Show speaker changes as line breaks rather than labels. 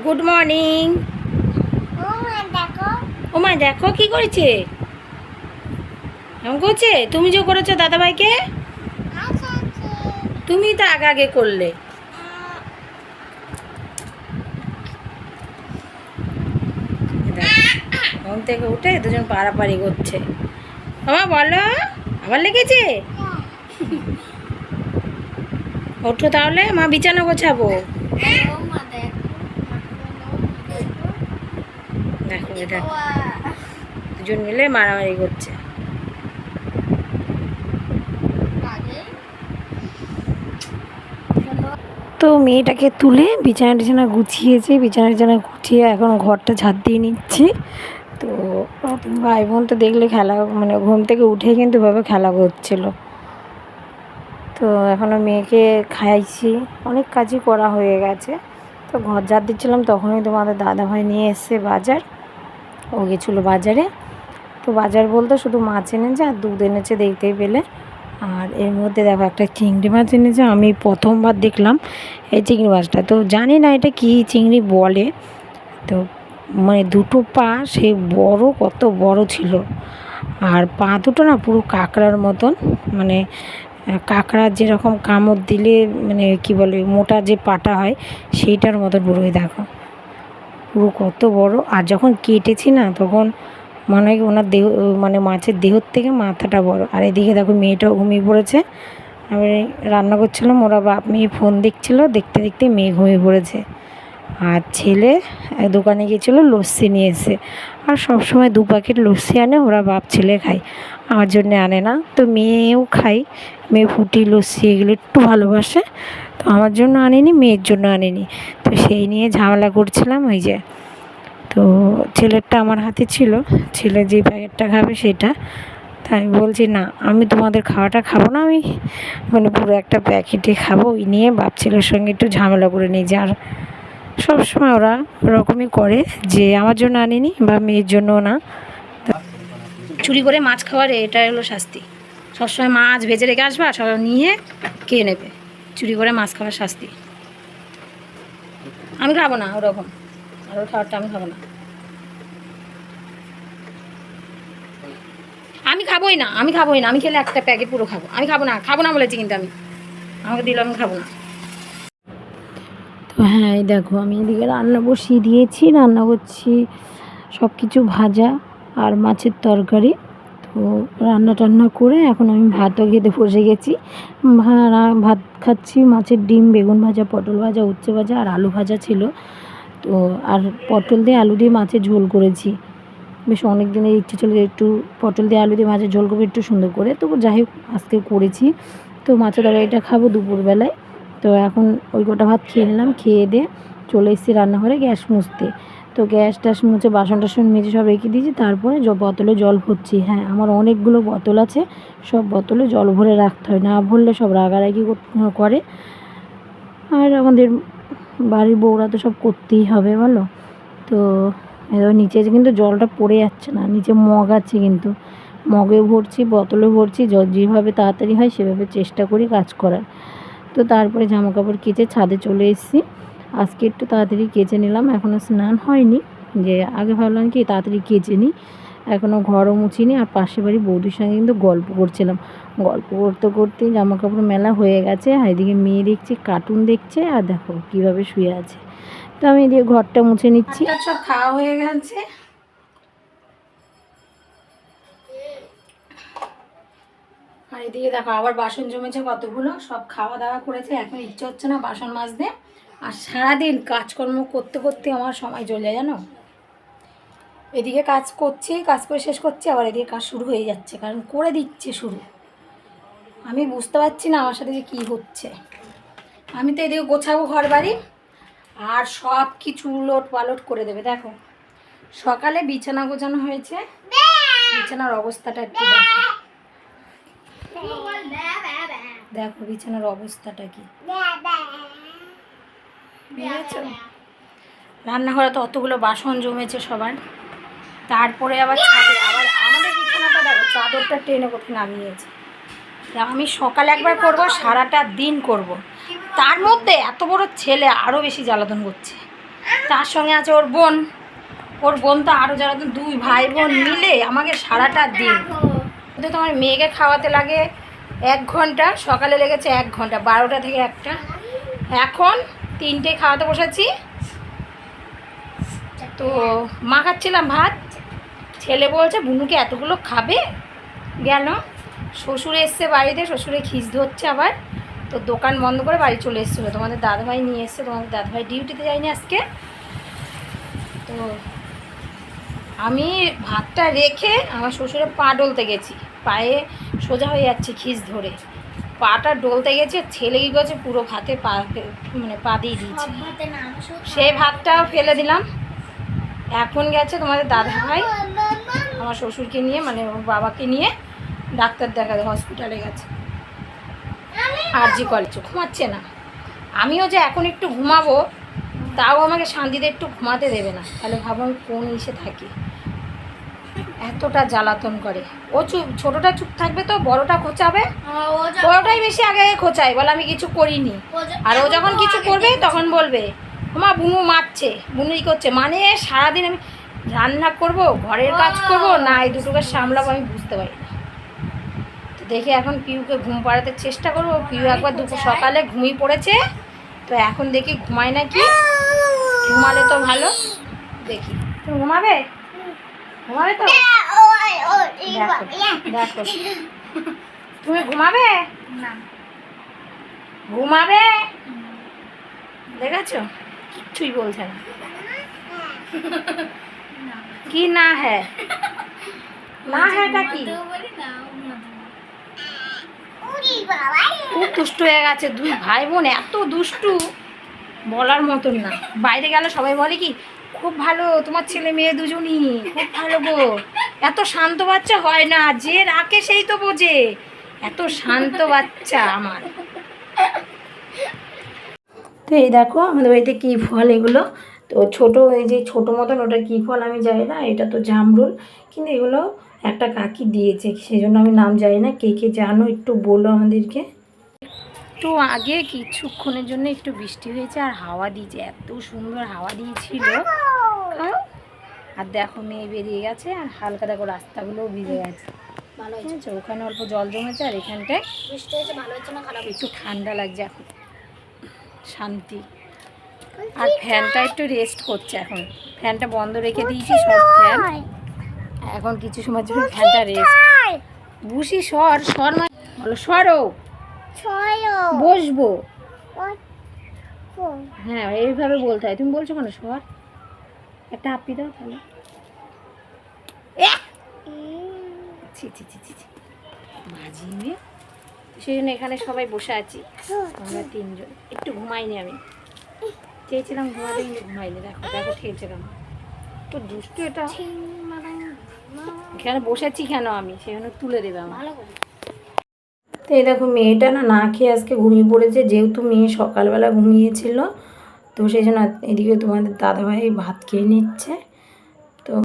Good morning. ওমা দেখো কি করেছে, এমন করছে। তুমি যে করেছো দাদাভাইকে, তুমি তো আগে আগে করলে। ঘুম থেকে উঠে দুজন পাড়াপাড়ি করছে। ওমা বলো, আবার লেগেছে। ওঠো তাহলে, মা বিছানা গোছাবো। দেখো এটা দুজন মিলে মারামারি করছে। তো মেয়েটাকে তুলে বিছানা টিছানা গুছিয়েছি, বিছানা গুছিয়ে এখন ঘরটা ঝাড় দিয়ে নিচ্ছি। তো ভাই বোন তো দেখলে খেলা, মানে ঘুম থেকে উঠে কিন্তু ভাবে খেলা করছিল। তো এখনও মেয়েকে খাইছি, অনেক কাজই করা হয়ে গেছে। তো ঘর ঝাড় দিচ্ছিলাম, তখনই তোমাদের দাদাভাই নিয়ে এসছে বাজার। ও গেছিলো বাজারে। তো বাজার বলতে শুধু মাছ এনেছে আর দুধ এনেছে, দেখতেই পেলে। আর এর মধ্যে দেখো একটা চিংড়ি মাছ এনেছে। আমি প্রথমবার দেখলাম এই চিংড়ি মাছটা, তো জানি না এটা কী চিংড়ি বলে। তো মানে দুটো পা সে বড়, কত বড় ছিল। আর পা দুটো না পুরো কাঁকড়ার মতন, মানে কাঁকড়ার যেরকম কামড় দিলে মানে কি বলে মোটা যে পাটা হয় সেইটার মতন পুরোই দেখো, পুরো কত বড়। আর যখন কেটেছি না তখন মনে হয় ওনার দেহ, মানে মাছের দেহর থেকে মাথাটা বড়। আর এদিকে দেখো মেয়েটাও ঘুমিয়ে পড়েছে। আমি রান্না করছিলাম, ওরা বাপ মেয়ে ফোন দেখছিলো, দেখতে দেখতে মেয়ে ঘুমিয়ে পড়েছে। আর ছেলে দোকানে গিয়েছিলো, লস্যি নিয়ে এসে। আর সব সময় 2 প্যাকেট লস্যি আনে, ওরা বাপ ছেলে খায়, আমার জন্যে আনে না। তো মেয়েও খায়, মেয়ে ফুটি লস্যি এগুলো একটু ভালোবাসে। তো আমার জন্য আনেনি, মেয়ের জন্য আনেনি। তো সেই নিয়ে ঝামেলা করছিলাম। ওই যে তো ছেলেরটা আমার হাতে ছিল, ছেলে যে প্যাকেটটা খাবে সেটা। তাই আমি বলছি না, আমি তোমাদের খাওয়াটা খাবো না, আমি মানে পুরো একটা প্যাকেটে খাবো। ওই নিয়ে বাপ ছেলের সঙ্গে একটু ঝামেলা করে নিই। যে আর সবসময় ওরা ওরকমই করে, যে আমার জন্য আনেনি বা মেয়ের জন্যও না। চুরি করে মাছ খাওয়ার এটা হলো শাস্তি। সবসময় মাছ ভেজে রেখে আসবা, সব নিয়ে কে নেবে। চুরি করে মাছ খাওয়ার শাস্তি। আমি খাবো না ওরকম, আর ওর খাবারটা আমি খাবো না। আমি খাবোই না, আমি খাবোই না। আমি খেলে একটা প্যাকেট পুরো খাবো। আমি খাবো না বলেছি, কিন্তু আমি, আমাকে দিলে আমি খাবো না। তো হ্যাঁ, এই দেখো আমি এদিকে রান্না বসিয়ে দিয়েছি, রান্না করছি সব কিছু ভাজা আর মাছের তরকারি। তো রান্না টান্না করে এখন আমি ভাতও খেতে বসে গেছি। ভাত খাচ্ছি, মাছের ডিম, বেগুন ভাজা, পটল ভাজা, উচ্ছে ভাজা আর আলু ভাজা ছিল। তো আর পটল দিয়ে আলু দিয়ে মাছের ঝোল করেছি। বেশ অনেক দিনের ইচ্ছে ছিল যে একটু পটল দিয়ে আলু দিয়ে মাছের ঝোল করবো একটু সুন্দর করে। তো যাই হোক আজকে করেছি। তো মাছের তরকারিটা খাবো দুপুরবেলায়। তো এখন ওই কটা ভাত খেয়ে নিলাম, খেয়ে দিয়ে চলে এসেছি রান্নাঘরে গ্যাস মুছতে। তো গ্যাস ট্যাস মুছে বাসন টাসন মেজে সব রেখে দিয়েছি। তারপরে বোতলে জল ভরছি। হ্যাঁ, আমার অনেকগুলো বোতল আছে, সব বোতলে জল ভরে রাখতে হয়, না ভরলে সব রাগারাগি করে। আর আমাদের বাড়ির বউরা তো সব করতেই হবে বলো। তো এবার নিচে কিন্তু জলটা পড়ে যাচ্ছে না, নিচে মগ আছে, কিন্তু মগে ভরছি, বোতলে ভরছি, যেভাবে তাড়াতাড়ি হয় সেভাবে চেষ্টা করি কাজ করার। তো তারপরে জামা কাপড় কেচে ছাদে চলে এসেছি। আজকে একটু তাড়াতাড়ি কেচে নিলাম, এখনও স্নান হয়নি। যে আগে ভাবলাম কি তাড়াতাড়ি কেচে নিই, এখনও ঘরও মুছিনি। আর পাশের বাড়ি বৌদির সঙ্গে কিন্তু গল্প করছিলাম। গল্প করতে করতেই জামা কাপড় মেলা হয়ে গেছে। আর এদিকে মেয়ে দেখছি কার্টুন দেখছে, আর দেখো কীভাবে শুয়ে আছে। তো আমি এদিকে ঘরটা মুছে নিচ্ছি। সব খাওয়া হয়ে গেছে। আর এদিকে দেখো আবার বাসন জমেছে কতগুলো, সব খাওয়া দাওয়া করেছে, এখন ইচ্ছে হচ্ছে না বাসন মাজতে। আর সারাদিন কাজকর্ম করতে করতে আমার সময় চলে যায় জানো। এদিকে কাজ করছি, কাজ করে শেষ করছি, আবার এদিকে কাজ শুরু হয়ে যাচ্ছে, কারণ করে দিচ্ছে শুরু। আমি বুঝতে পারছি না আমার সাথে যে কী হচ্ছে। আমি তো এদিকে গোছাবো ঘর বাড়ি, আর সব কিছু উলট পালট করে দেবে। দেখো সকালে বিছানা গোছানো হয়েছে, বিছানার অবস্থাটা একটু দেখো, দেখো বিছানার অবস্থাটা কি। বুঝেছো, রান্নাঘরে তো অতগুলো বাসন জমেছে সবার। তারপরে আবার ছাদে, আবার আমাদের বিছানাটা দেখো চাদরটা টেনে কোথায় নামিয়েছে। আমি সকালে একবার করব, সারাটা দিন করব, তার মধ্যে এত বড় ছেলে আরও বেশি জ্বালাতন করছে। তার সঙ্গে আছে ওর বোন। ওর বোন তো আরও যারা, তো 2 ভাই বোন মিলে আমাকে সারাটা দিন। তো তোমার মেয়েকে খাওয়াতে লাগে 1 ঘন্টা, সকালে লেগেছে 1 ঘন্টা, 12টা থেকে 1টা। এখন 3টে খাওয়াতে বসেছি। তো মাখাচ্ছিলাম ভাত, ছেলে বলছে বুনুকে এতগুলো খাবে। গেল শ্বশুর এসছে বাড়িতে, শ্বশুরে খিস ধরছে আবার। তো দোকান বন্ধ করে বাড়ি চলে এসেছিলো, তোমাদের দাদাভাই নিয়ে এসছে। তোমাদের দাদাভাই ডিউটিতে যায়নি আজকে। তো আমি ভাতটা রেখে আমার শ্বশুরের পা ডলতে গেছি, পায়ে সোজা হয়ে যাচ্ছে খিস ধরে, পাটা ডলতে গেছে। ছেলে কী করছে, পুরো ভাতে পা মানে পা দিয়ে দিয়েছে, সেই ভাতটাও ফেলে দিলাম। এখন গেছে তোমাদের দাদাভাই আমার শ্বশুরকে নিয়ে, মানে ওর বাবাকে নিয়ে ডাক্তার দেখাতে হসপিটালে গেছে। আরজি কলেজ ঘুমাচ্ছে না। আমিও যে এখন একটু ঘুমাবো, তাও আমাকে শান্তিতে একটু ঘুমাতে দেবে না। তাহলে ভাবো আমি কোন ইসে থাকি, এতটা জ্বালাতন করে। ও চুপ, ছোটোটা চুপ থাকবে তো বড়টা খোঁচাবে। বড়টাই বেশি আগে খোঁচায়, বলে আমি কিছু করিনি। আর ও যখন কিছু করবে তখন বলবে মা বুনু মারছে, বুনুই করছে। মানে সারাদিন আমি রান্না করব, ঘরের কাজ করব না, এই দুটোকে সামলাবো আমি বুঝতে পারি না। তো দেখি এখন পিউকে ঘুম পাড়াতে চেষ্টা করবো। পিউ একবার দুপুর সকালে ঘুমিয়ে পড়েছে, তো এখন দেখি ঘুমায় নাকি। ঘুমালে তো ভালো। দেখি তুমি ঘুমাবে, ঘুমাবে তো? দেখো দেখো, তুমি ঘুমাবে না, ঘুমাবে, দেখেছো কিচ্ছুই বলছে না। কি না হ্যাঁ, না হ্যাঁটা কি? খুব দুষ্টু হয়ে গেছে 2 ভাই বোন, এত দুষ্টু বলার মতন না। বাইরে গেলে সবাই বলে কি খুব ভালো তোমার ছেলে মেয়ে দুজনই, খুব ভালো গো, এত শান্ত বাচ্চা হয় না, যে রাখে সেই তো বোঝে, এত শান্ত বাচ্চা আমার। তো এই দেখো আমাদের বাড়িতে কী ফল এগুলো। তো ছোটো, এই যে ছোটো মতন, ওটা কী ফল আমি জানি না, এটা তো জামরুল, কিন্তু এগুলো একটা কাকি দিয়েছে, সেই জন্য আমি নাম জানি না। কে কে জানো একটু বলো আমাদেরকে। একটু আগে কিছুক্ষণের জন্য একটু বৃষ্টি হয়েছে আর হাওয়া দিয়েছে, এত সুন্দর হাওয়া দিয়েছিল। আর দেখো মেয়ে বেরিয়ে গেছে, আর হালকা দেখো রাস্তাগুলোও ভিজে গেছে। ভালো হয়েছে, ওখানে অল্প জল জমেছে আর এখানটায় বৃষ্টি হয়েছে, ভালো হচ্ছে না খারাপ? একটু ঠান্ডা লাগছে এখন, শান্তি। আর ফ্যানটা একটু রেস্ট করছে এখন, ফ্যানটা বন্ধ রেখে দিয়েছি সব ফ্যান। এখন কিছু সময় জন্য ফ্যানটা রেস্ট। বুসি সর সর, মানে বলো সরো, বসবো। হ্যাঁ এইভাবে বলতে হয়, তুমি বলছো কেন সর? একটা হাপ্পি দাও তাহলে। ছি ছি ছি ছি, বাজিয়ে নিয়ে। সেই জন্য এখানে সবাই বসে আছি, আমরা 3 জন। একটু ঘুমাইনি, আমি চেয়েছিলাম ঘুমাতে কিন্তু ঘুমাইনি। দেখো দেখো ঠেলছে কেন, তো দুষ্টু এটা। এখানে বসেছি কেন আমি, সেখানে তুলে দেবে আমার। তো এই দেখো মেয়েটা না না খেয়ে আজকে ঘুমিয়ে পড়েছে, যেহেতু মেয়ে সকালবেলা ঘুমিয়েছিল। তো সেই জন্য এদিকে তোমাদের দাদাভাই ভাত খেয়ে নিচ্ছে।